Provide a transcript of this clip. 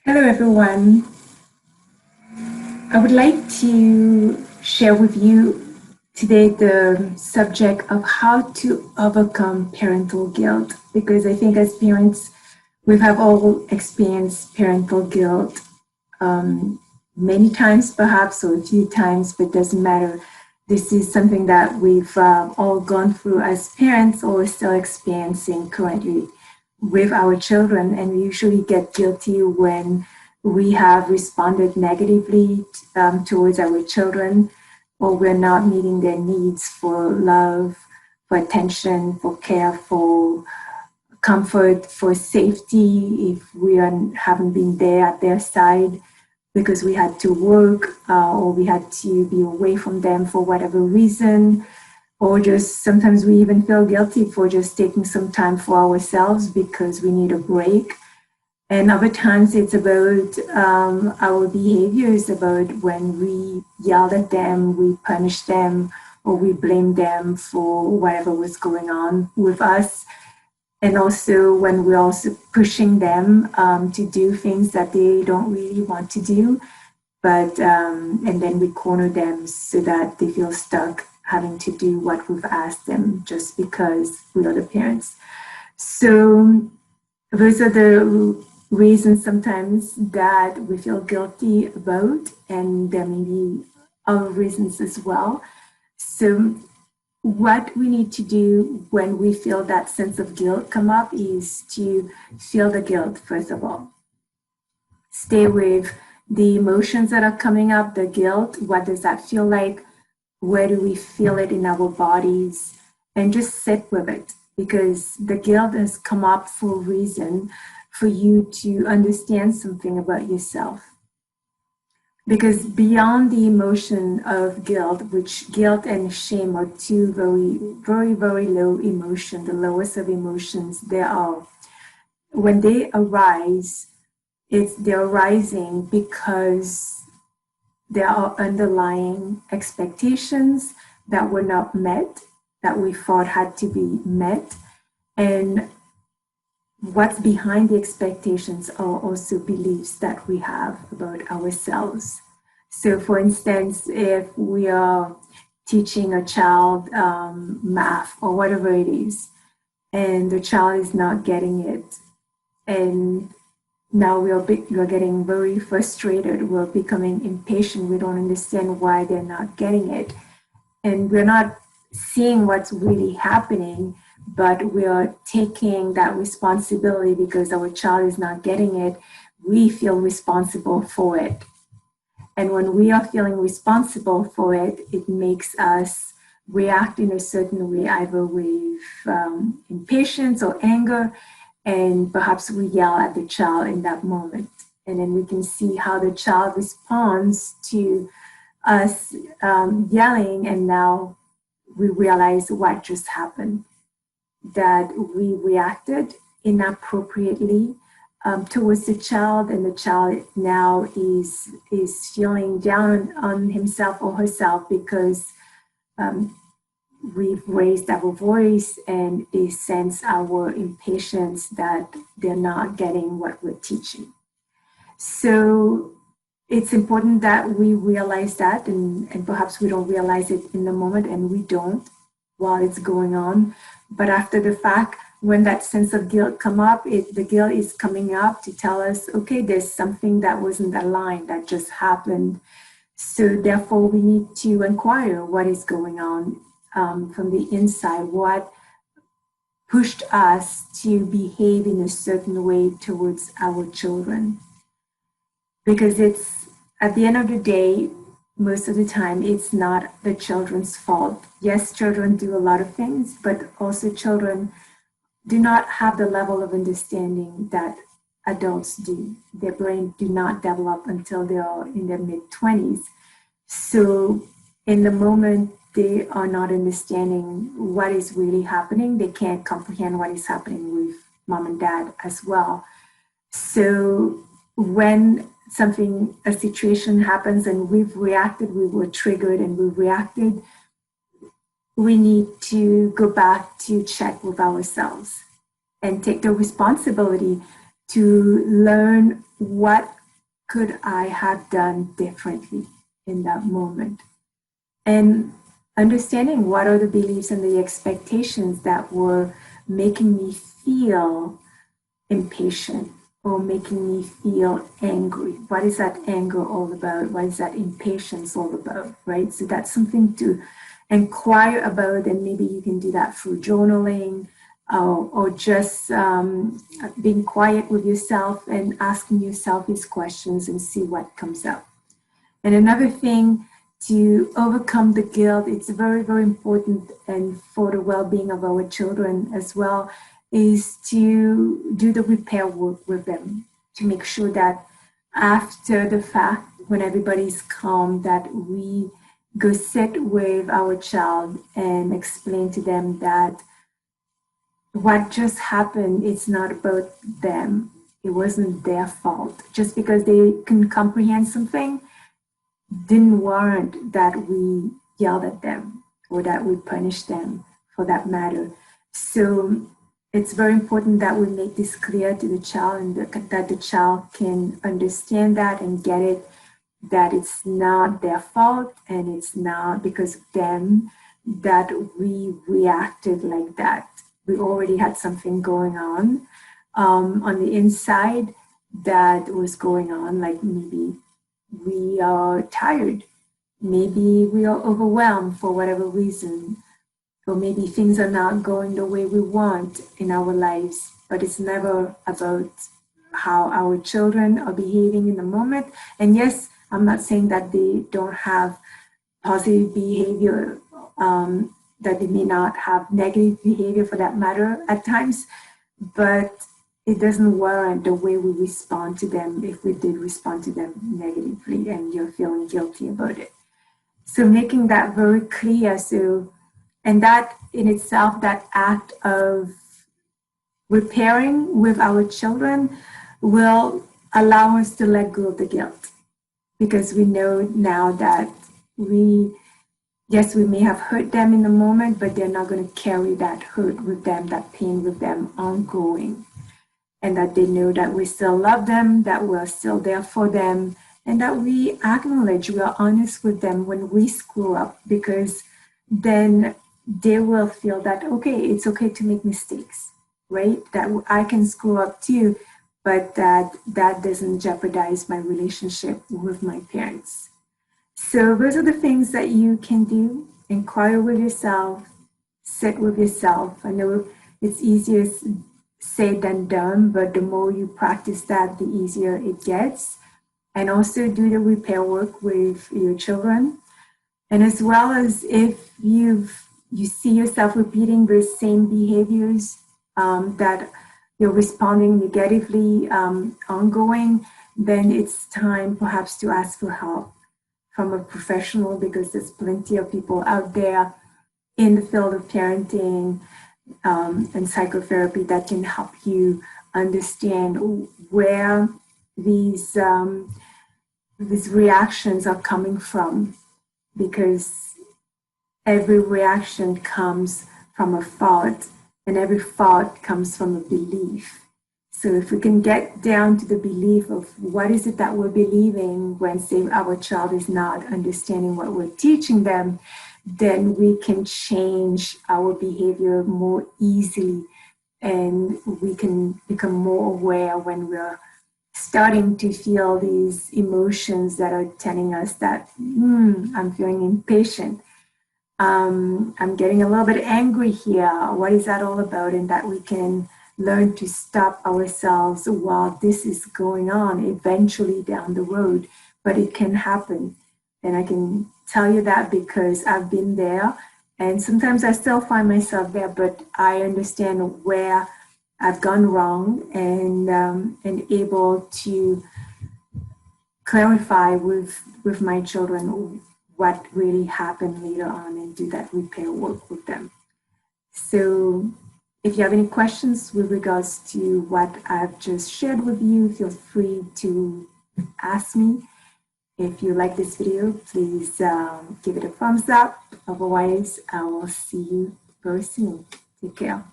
Hello, everyone. I would like to share with you today the subject of how to overcome parental guilt, because I think as parents, we have all experienced parental guilt many times, perhaps, or a few times, but doesn't matter. This is something that we've all gone through as parents or still experiencing currently with our children, and we usually get guilty when we have responded negatively towards our children, or we're not meeting their needs for love, for attention, for care, for comfort, for safety, if haven't been there at their side because we had to work or we had to be away from them for whatever reason, or just sometimes we even feel guilty for just taking some time for ourselves because we need a break. And other times it's about our behaviors, about when we yelled at them, we punished them, or we blamed them for whatever was going on with us. And also when we're also pushing them to do things that they don't really want to do, but and then we corner them so that they feel stuck having to do what we've asked them just because we are the parents. So those are the reasons sometimes that we feel guilty about, and there may be other reasons as well. So what we need to do when we feel that sense of guilt come up is to feel the guilt, first of all. Stay with the emotions that are coming up, the guilt. What does that feel like? Where do we feel it in our bodies? And just sit with it, because the guilt has come up for a reason, for you to understand something about yourself. Because beyond the emotion of guilt, which guilt and shame are two very, very, very low emotion, the lowest of emotions there are, when they arise, they're arising because there are underlying expectations that were not met, that we thought had to be met. And what's behind the expectations are also beliefs that we have about ourselves. So, for instance, if we are teaching a child math or whatever it is, and the child is not getting it, and now we're getting very frustrated, we're becoming impatient, we don't understand why they're not getting it, and we're not seeing what's really happening, but we are taking that responsibility because our child is not getting it. We feel responsible for it. And when we are feeling responsible for it, it makes us react in a certain way, either with impatience or anger, and perhaps we yell at the child in that moment. And then we can see how the child responds to us yelling, and now we realize what just happened, that we reacted inappropriately towards the child, and the child now is feeling down on himself or herself because we've raised our voice, and they sense our impatience that they're not getting what we're teaching. So it's important that we realize that, and perhaps we don't realize it in the moment, and we don't while it's going on. But after the fact, when that sense of guilt come up, the guilt is coming up to tell us, okay, there's something that wasn't aligned, that just happened. So therefore, we need to inquire what is going on from the inside, what pushed us to behave in a certain way towards our children. Because it's, at the end of the day, most of the time, it's not the children's fault. Yes, children do a lot of things, but also children do not have the level of understanding that adults do. Their brain do not develop until they are in their mid-20s. So in the moment, they are not understanding what is really happening. They can't comprehend what is happening with mom and dad as well. So when a situation happens and we've reacted, we were triggered and we reacted, we need to go back to check with ourselves and take the responsibility to learn what could I have done differently in that moment? And understanding what are the beliefs and the expectations that were making me feel impatient or making me feel angry. What is that anger all about? What is that impatience all about, right? So that's something to inquire about, and maybe you can do that through journaling or just being quiet with yourself and asking yourself these questions and see what comes up. And another thing, to overcome the guilt, it's very, very important, and for the well-being of our children as well, is to do the repair work with them, to make sure that after the fact, when everybody's calm, that we go sit with our child and explain to them that what just happened, it's not about them. It wasn't their fault. Just because they can comprehend something didn't warrant that we yelled at them or that we punished them, for that matter. So it's very important that we make this clear to the child, and that the child can understand that and get it, that it's not their fault and it's not because of them that we reacted like that. We already had something going on the inside that was going on, like maybe we are tired, maybe we are overwhelmed for whatever reason, or maybe things are not going the way we want in our lives. But it's never about how our children are behaving in the moment. And yes, I'm not saying that they don't have positive behavior, that they may not have negative behavior for that matter at times, but it doesn't warrant the way we respond to them if we did respond to them negatively and you're feeling guilty about it. So making that very clear. And that in itself, that act of repairing with our children will allow us to let go of the guilt, because we know now that yes, we may have hurt them in the moment, but they're not going to carry that hurt with them, that pain with them ongoing. And that they know that we still love them, that we're still there for them, and that we acknowledge, we are honest with them when we screw up, because then they will feel that, okay, it's okay to make mistakes, right? That I can screw up too, but that doesn't jeopardize my relationship with my parents. So those are the things that you can do. Inquire with yourself, sit with yourself. I know it's easier said than done, but the more you practice that, the easier it gets. And also do the repair work with your children. And as well as if you see yourself repeating the same behaviors that you're responding negatively ongoing, then it's time perhaps to ask for help from a professional, because there's plenty of people out there in the field of parenting and psychotherapy that can help you understand where these reactions are coming from, because every reaction comes from a thought, and every thought comes from a belief. So if we can get down to the belief of what is it that we're believing when, say, our child is not understanding what we're teaching them, then we can change our behavior more easily, and we can become more aware when we're starting to feel these emotions that are telling us that, I'm feeling impatient. I'm getting a little bit angry here. What is that all about? And that we can learn to stop ourselves while this is going on eventually down the road. But it can happen. And I can tell you that because I've been there. And sometimes I still find myself there, but I understand where I've gone wrong, and able to clarify with my children what really happened later on and do that repair work with them. So if you have any questions with regards to what I've just shared with you, feel free to ask me. If you like this video, please give it a thumbs up. Otherwise, I will see you very soon. Take care.